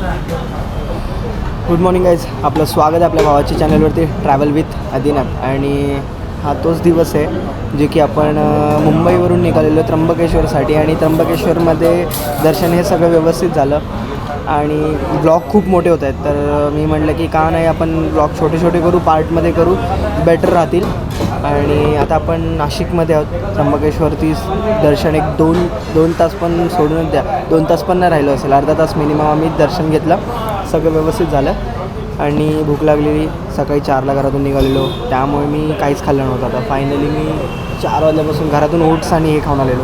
Good morning guys, आपलं स्वागत आहे आपल्या भावाच्या चॅनलवरती ट्रॅव्हल विथ आदिनाथ. आणि हा तोच दिवस आहे जे की आपण मुंबईवरून निघालेलो त्र्यंबकेश्वरसाठी. आणि त्र्यंबकेश्वरमध्ये दर्शन हे सगळं व्यवस्थित झालं आणि ब्लॉग खूप मोठे होत आहेत. तर मी म्हटलं की का नाही आपण ब्लॉग छोटे छोटे करू, पार्टमध्ये करू, बेटर राहतील. आणि आता आपण नाशिकमध्ये आहोत. त्र्यंबकेश्वरती दर्शन एक दोन तास पण सोडूनच द्या, 2 तास पण नाही राहिलं असेल, अर्धा तास मिनिमम आम्ही दर्शन घेतलं. सगळं व्यवस्थित झालं आणि भूक लागलेली. सकाळी 4ला घरातून निघालेलो, त्यामुळे मी काहीच खाल्लं नव्हतं. आता फायनली मी 4 वाजल्यापासून घरातून ओट्स आणि हे खाऊन आलेलो.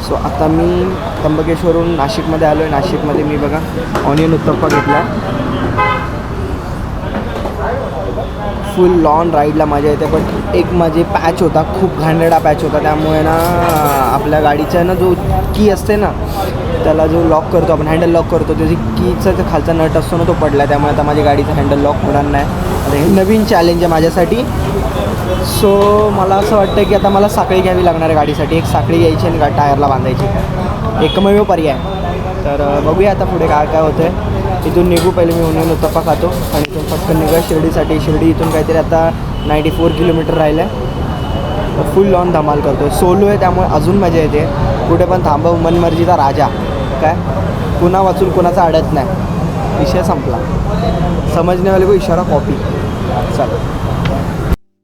सो आता मी त्र्यंबकेश्वरहून नाशिकमध्ये आलो आहे. नाशिकमध्ये मी बघा ऑनियन उत्तप्पा घेतला आहे. फुल लॉन राईडला मजा येते. पण एक माझे पॅच होता, खूप घाणेरडा पॅच होता. त्यामुळे ना आपल्या गाडीचा ना जो की असते ना, त्याला जो लॉक करतो आपण, हँडल लॉक करतो, त्याची कीचा जो खालचा नट असतो ना तो पडला. त्यामुळे आता माझ्या गाडीचं हँडल लॉक होणार नाही. आता हे नवीन चॅलेंज आहे माझ्यासाठी. सो मला असं वाटतं की आता मला साखळी घ्यावी लागणार आहे गाडीसाठी. एक साखळी घ्यायची आणि टायरला बांधायची, एकमेव पर्याय. तर बघूया आता पुढे काय काय होतं आहे. इथून निघू, पहिले मी ऑनियन उत्तप्पा खातो आणि इथून पटकन निघा शिर्डीसाठी. शिर्डी इथून काहीतरी आता 94 किलोमीटर राहिलं आहे. फुल लॉन धमाल करतो. सोलो आहे त्यामुळे अजून मजा येते. कुठे पण थांबव, मनमर्जीचा राजा. काय कुणा वाचून कुणाचा अडत नाही, विषय संपला. समझने वाले को इशारा कॉपी. चलो.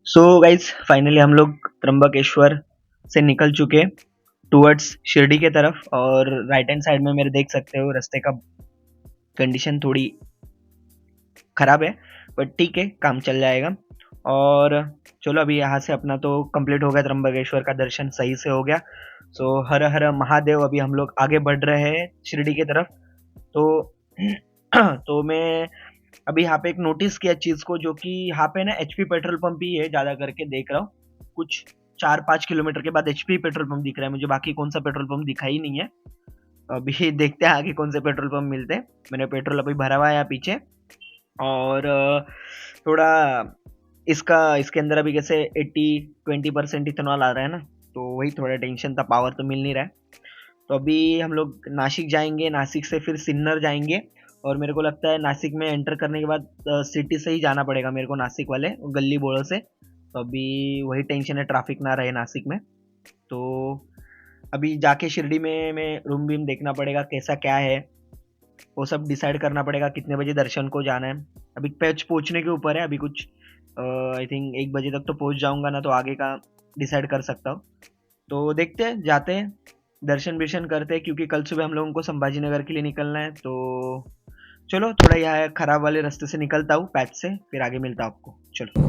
सो गाइज फाइनली हम लोग त्र्यंबकेश्वर से निकल चुके टूवर्ड्स शिरडी के तरफ. और राइट हैंड साइड में मेरे देख सकते हो रास्ते का कंडीशन थोड़ी ख़राब है, बट ठीक है, काम चल जाएगा. और चलो अभी यहाँ से अपना तो कंप्लीट हो गया, त्र्यंबकेश्वर का दर्शन सही से हो गया. सो हर हर महादेव. अभी हम लोग आगे बढ़ रहे हैं शिरडी की तरफ. तो मैं अभी यहाँ पे एक नोटिस किया चीज़ को, जो कि यहाँ पे ना HP पेट्रोल पंप ही है ज़्यादा करके देख रहा हूँ. कुछ 4-5 किलोमीटर के बाद HP पेट्रोल पंप दिख रहा है मुझे, बाकी कौन सा पेट्रोल पंप दिखा ही नहीं है. अभी देखते हैं आगे कौन से पेट्रोल पंप मिलते हैं. मैंने पेट्रोल अभी भरा हुआ है यहाँ पीछे. और थोड़ा इसके अंदर अभी कैसे 80-20% इथेनॉल आ रहा है ना, तो वही थोड़ा टेंशन था. पावर तो मिल नहीं रहा है. तो अभी हम लोग नासिक जाएंगे, नासिक से फिर सिन्नर जाएंगे. और मेरे को लगता है नासिक में एंटर करने के बाद सिटी से ही जाना पड़ेगा मेरे को, नासिक वाले गली बोड़ों से. तो अभी वही टेंशन है, ट्रैफिक ना रहे नासिक में. तो अभी जाके शिरडी में मैं रूम बीम देखना पड़ेगा, कैसा क्या है वो सब डिसाइड करना पड़ेगा, कितने बजे दर्शन को जाना है. अभी पैच पहुँचने के ऊपर है. अभी कुछ आई थिंक 1 बजे तक तो पहुँच जाऊँगा ना, तो आगे का डिसाइड कर सकता हूँ. तो देखते हैं, जाते हैं, दर्शन विर्शन करते हैं, क्योंकि कल सुबह हम लोगों को संभाजी नगर के लिए निकलना है. तो चलो थोड़ा यहाँ खराब वाले रास्ते से निकलता हूँ, पैच से, फिर आगे मिलता हूँ आपको. चलो.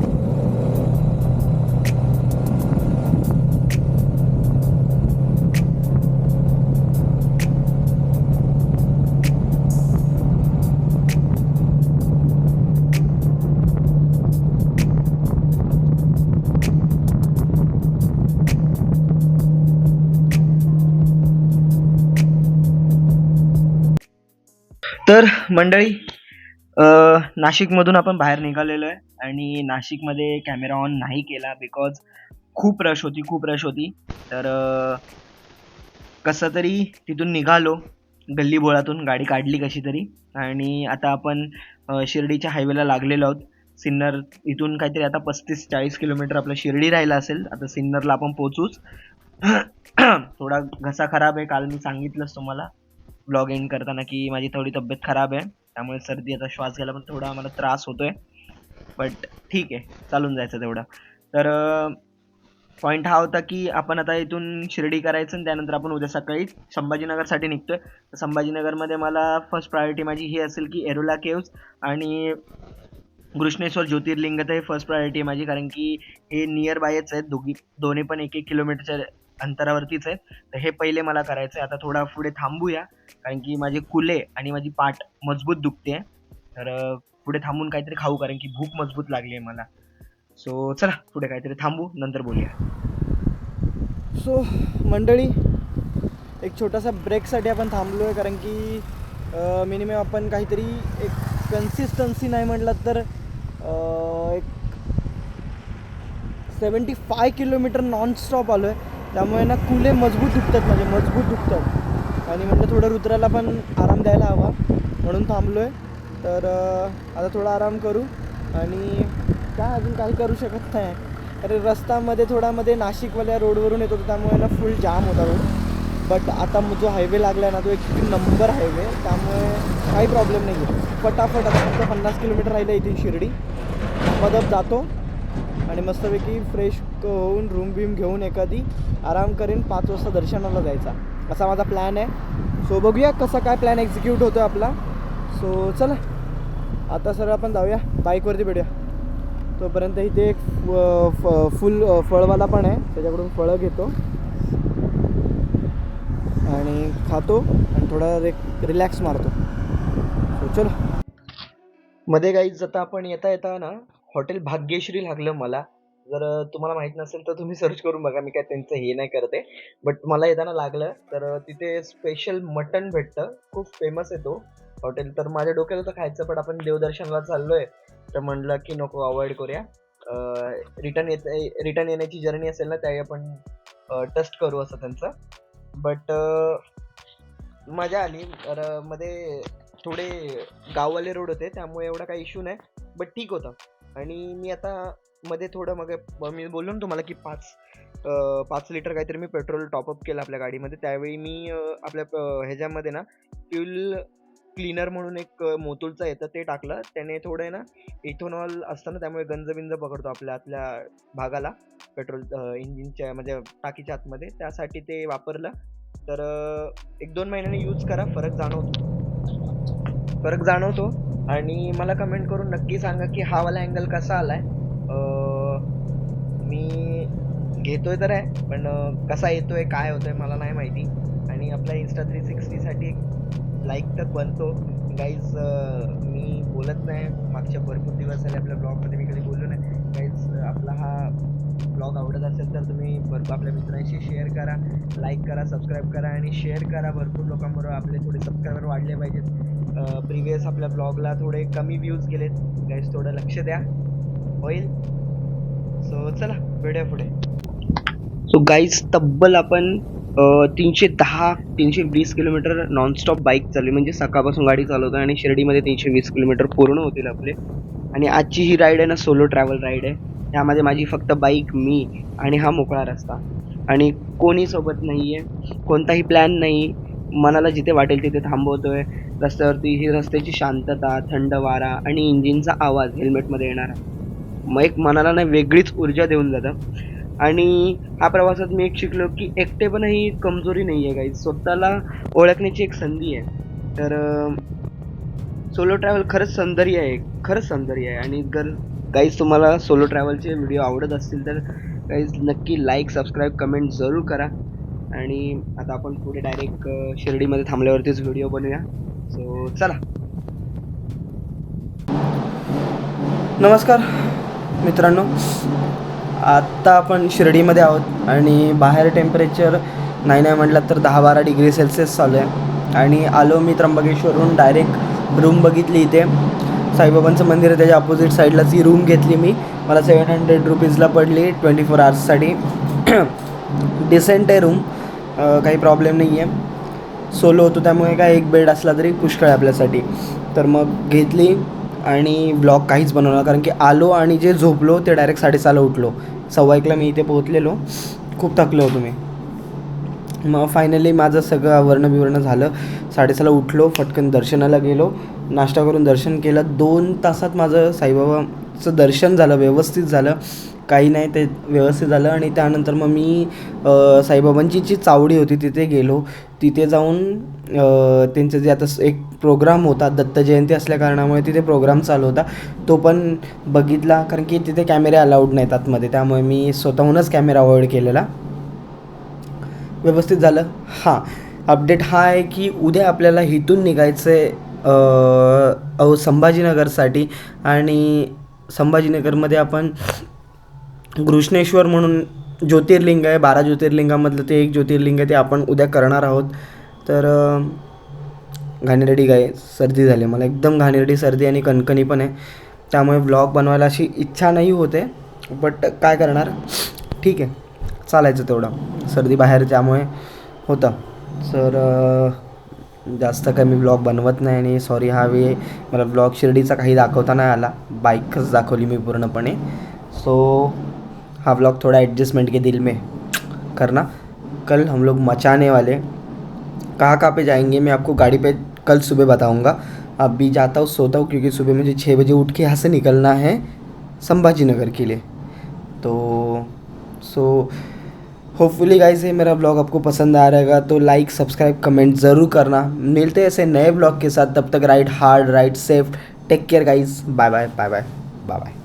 तर मंडळी, नाशिकमधून आपण बाहेर निघालेलो आहे आणि नाशिकमध्ये कॅमेरा ऑन नाही केला, बिकॉज खूप रश होती. तर कसं तरी तिथून निघालो, गल्ली बोळातून गाडी काढली कशी तरी. आणि आता आपण शिर्डीच्या हायवेला लागलेलो आहोत. सिन्नर इथून काहीतरी आता 35-40 किलोमीटर आपलं शिर्डी राहिलं असेल. आता सिन्नरला आपण पोचूच. थोडा घसा खराब आहे, काल मी सांगितलंच तुम्हाला ब्लॉग एंड करताना की माझी थोडी तब्येत खराब आहे, त्यामुळे सर्दी, आता श्वास घ्यायला पण थोडा मला त्रास होतोय. बट ठीक आहे, चालून जायचं तेवढं. तर पॉईंट हा होता की आपण आता इथून शिर्डी करायचं आणि त्यानंतर आपण उद्या सकाळी संभाजीनगरसाठी निघतोय. संभाजीनगरमध्ये मला फर्स्ट प्रायोरिटी माझी ही असेल की एरोला केव्स आणि घृष्णेश्वर ज्योतिर्लिंग. तर हे फर्स्ट प्रायोरिटी आहे माझी, कारण की हे नियर बायच आहेत, दोन्ही पण 1-1 किलोमीटरच्या अंतरावरतीच आहेत. तर हे पहिले मला करायचं आहे. आता थोडा पुढे थांबूया, कारण की माझे कुले आणि माझी पाठ मजबूत दुखते. तर पुढे थांबून काहीतरी खाऊ, कारण की भूक मजबूत लागली आहे मला. सो चला पुढे काहीतरी थांबू, नंतर बोलूया. सो मंडळी, एक छोटासा ब्रेकसाठी आपण थांबलो आहे, कारण की मिनिमम आपण काहीतरी एक कन्सिस्टन्सी नाही म्हटलं तर एक 75 किलोमीटर नॉनस्टॉप आलो आहे. त्यामुळे ना कुले मजबूत दुखतात. आणि म्हटलं थोडं रुद्राला पण आराम द्यायला हवा, म्हणून थांबलो आहे. तर आता थोडा आराम करू आणि काय अजून काही करू शकत नाही. अरे रस्त्यामध्ये थोडामध्ये नाशिकवाल्या रोडवरून येत होतो त्यामुळे ना फुल जाम होता रोड. बट आता जो हायवे लागला आहे ना तो एक नंबर हायवे, त्यामुळे काही प्रॉब्लेम नाही आहे. फटाफट आता फक्त 50 किलोमीटर राहिलं इथे शिर्डी मदत जातो आणि मस्तपैकी फ्रेश होऊन रूम बीम घेऊन एखादी आराम करेन. 5 वाजता दर्शनाला जायचा असा माझा प्लॅन आहे. सो बघूया कसा काय प्लॅन एक्झिक्यूट होतो आपला. सो चला आता सर आपण जाऊया, बाईकवरती भेटूया. तोपर्यंत इथे एक फुल फळवाला पण आहे, त्याच्याकडून फळं घेतो आणि खातो आणि थोडा रिलॅक्स मारतो. सो चलो. मध्ये गाईज आता आपण येता येता ना हॉटेल भाग्यश्री लागलं मला. जर तुम्हाला माहीत नसेल तर तुम्ही सर्च करून बघा, मी काय त्यांचं हे नाही करत आहे. बट मला येताना लागलं तर तिथे स्पेशल मटण भेटतं, खूप फेमस आहे तो हॉटेल. तर माझ्या डोक्याला तर खायचं, पण आपण देवदर्शनला चाललो आहे तर म्हणलं की नको, अवॉइड करूया. रिटर्न येण्याची जर्नी असेल ना त्यावेळी आपण टेस्ट करू असं त्यांचं. बट मजा आली. तर मध्ये थोडे गाववाले रोड होते त्यामुळे एवढा काही इश्यू नाही, बट ठीक होतं. आणि मी आता मध्ये थोडं मग मी बोललो ना तुम्हाला की 5 लिटर काहीतरी मी पेट्रोल टॉपअप केलं आपल्या गाडीमध्ये. त्यावेळी मी आपल्या ह्याच्यामध्ये ना फ्यूल क्लीनर म्हणून एक मोतूलचं येतं ते टाकलं. त्याने थोडं आहे ना इथेनॉल असतं ना, त्यामुळे गंज पकडतो आपल्या भागाला पेट्रोल इंजिनच्या म्हणजे टाकीच्या आतमध्ये. त्यासाठी ते वापरलं. तर 1-2 महिन्यांनी यूज करा, फरक जाणवतो. आणि मला कमेंट करून नक्की सांगा की हा वाला अँगल कसा आलाय. मी घेतोय तर आहे, पण कसा येतोय काय होतोय मला नाही माहिती. आणि आपल्या Insta 360साठी लाईक तर बनतो गाईज. मी बोलत नाही, मागच्या भरपूर दिवस झाले आपल्या ब्लॉगमध्ये मी कधी बोललो नाही गाईज. आपला हा ब्लॉग आवडत असेल तर तुम्ही भरपूर आपल्या मित्रांशी शेअर करा, लाईक करा, सबस्क्राईब करा आणि शेअर करा भरपूर लोकांबरोबर. आपले थोडे सबस्क्रायबर वाढले पाहिजेत. प्रिव्हियस आपल्या ब्लॉगला थोडे कमी व्ह्यूज गेलेत गाईज, थोडं लक्ष द्या, होईल. सो चला भेटूया पुढे. सो गाईज तब्बल आपण 320 किलोमीटर नॉनस्टॉप बाईक चालली, म्हणजे सकाळपासून गाडी चालवतो आणि शिर्डीमध्ये 320 किलोमीटर पूर्ण होतील आपले. आणि आजची ही राईड आहे ना सोलो ट्रॅव्हल राईड आहे. त्यामध्ये माझी फक्त बाईक, मी आणि हा मोकळा रस्ता, आणि कोणी सोबत नाही आहे, कोणताही प्लॅन नाही. मनाला जिथे वाटेल तिथे थांबवतोय रस्त्यावरती. ही रस्त्याची शांतता, थंड वारा आणि इंजिनचा आवाज हेल्मेटमध्ये येणारा मग एक मनाला ना वेगळीच ऊर्जा देऊन जातं. आणि हा प्रवासात मी एक शिकलो की एकटेपणा ही कमजोरी नाही आहे गाईज, स्वतःला ओळखण्याची एक संधी आहे. तर सोलो ट्रॅव्हल खरंच सौंदर्य आहे. आणि जर गाईज तुम्हाला सोलो ट्रॅव्हलचे व्हिडिओ आवडत असतील तर गाईज नक्की लाईक, सबस्क्राईब, कमेंट जरूर करा. आणि आता आपण पुढे डायरेक्ट शिर्डीमध्ये थांबल्यावरतीच व्हिडिओ बनवूया. सो चला. नमस्कार मित्रांनो, आत्ता आपण शिर्डीमध्ये आहोत आणि बाहेर टेम्परेचर नाही म्हटलं तर 10-12 डिग्री सेल्सिअस चालू आहे. आणि आलो मी त्र्यंबकेश्वरहून, डायरेक्ट रूम बघितली इथे साईबाबांचं मंदिर आहे त्याच्या अपोजिट साईडलाच ही रूम घेतली मी. मला 700 रुपीजला पडली 24 आवर्ससाठी. डिसेंट आहे रूम, काही प्रॉब्लेम नाही आहे. सोलो होतो त्यामुळे काय एक बेड असला तरी पुष्कळ आहे आपल्यासाठी. तर मग घेतली आणि ब्लॉग काहीच बनवला, कारण की आलो आणि जे झोपलो ते डायरेक्ट 6:30ला उठलो. 1:15ला मी इथे पोहोचलेलो, खूप थकलो होतो मी. मग फायनली माझं सगळं आवरणं झालं. 6:30ला उठलो, फटकन दर्शनाला गेलो, नाश्ता करून दर्शन केलं. 2 तासात माझं साईबाबाचं दर्शन झालं, व्यवस्थित झालं, काही नाही ते व्यवस्थित झालं. आणि त्यानंतर मग मी साईबाबांची जी चावडी होती तिथे गेलो. तिथे जाऊन त्यांचं जे आता एक प्रोग्राम होता, दत्त जयंती असल्या कारणामुळे तिथे प्रोग्राम चालू होता, तो पण बघितला. कारण की तिथे कॅमेरे अलाउड नाहीत आतमध्ये, त्यामुळे मी स्वतःहूनच कॅमेरा अवॉइड केलेला. व्यवस्थित झालं. हां, अपडेट हा आहे की उद्या आपल्याला इथून निघायचं आहे संभाजीनगरसाठी. आणि संभाजीनगरमध्ये आपण घृष्णेश्वर म्हणून ज्योतिर्लिंग आहे, 12 ज्योतिर्लिंगामधलं ते एक ज्योतिर्लिंग आहे, ते आपण उद्या करणार आहोत. तर घाणेरडी सर्दी झाली मला, एकदम घाणेरडी सर्दी आणि कणकणी पण आहे, त्यामुळे ब्लॉग बनवायला अशी इच्छा नाही होते. बट काय करणार, ठीक आहे, चालायचं तेवढं. सर्दी बाहेर त्यामुळे होतं. तर जास्त कमी ब्लॉग बनवत नाही आणि सॉरी हा वेळ मला ब्लॉग शिर्डीचा काही दाखवता नाही आला, बाईकच दाखवली मी पूर्णपणे. सो हाँ व्लॉग थोड़ा एडजस्टमेंट के दिल में करना. कल हम लोग मचाने वाले. कहाँ पे जाएंगे मैं आपको गाड़ी पे कल सुबह बताऊंगा. अभी जाता हूँ, सोता हूँ, क्योंकि सुबह मुझे 6 बजे उठ के यहाँ से निकलना है संभाजी नगर के लिए. तो सो होपफुली गाइस ये मेरा ब्लॉग आपको पसंद आ रहेगा, तो लाइक सब्सक्राइब कमेंट ज़रूर करना. मिलते हैं ऐसे नए ब्लॉग के साथ, तब तक ride hard, ride safe, take care guys. Bye bye bye bye bye bye.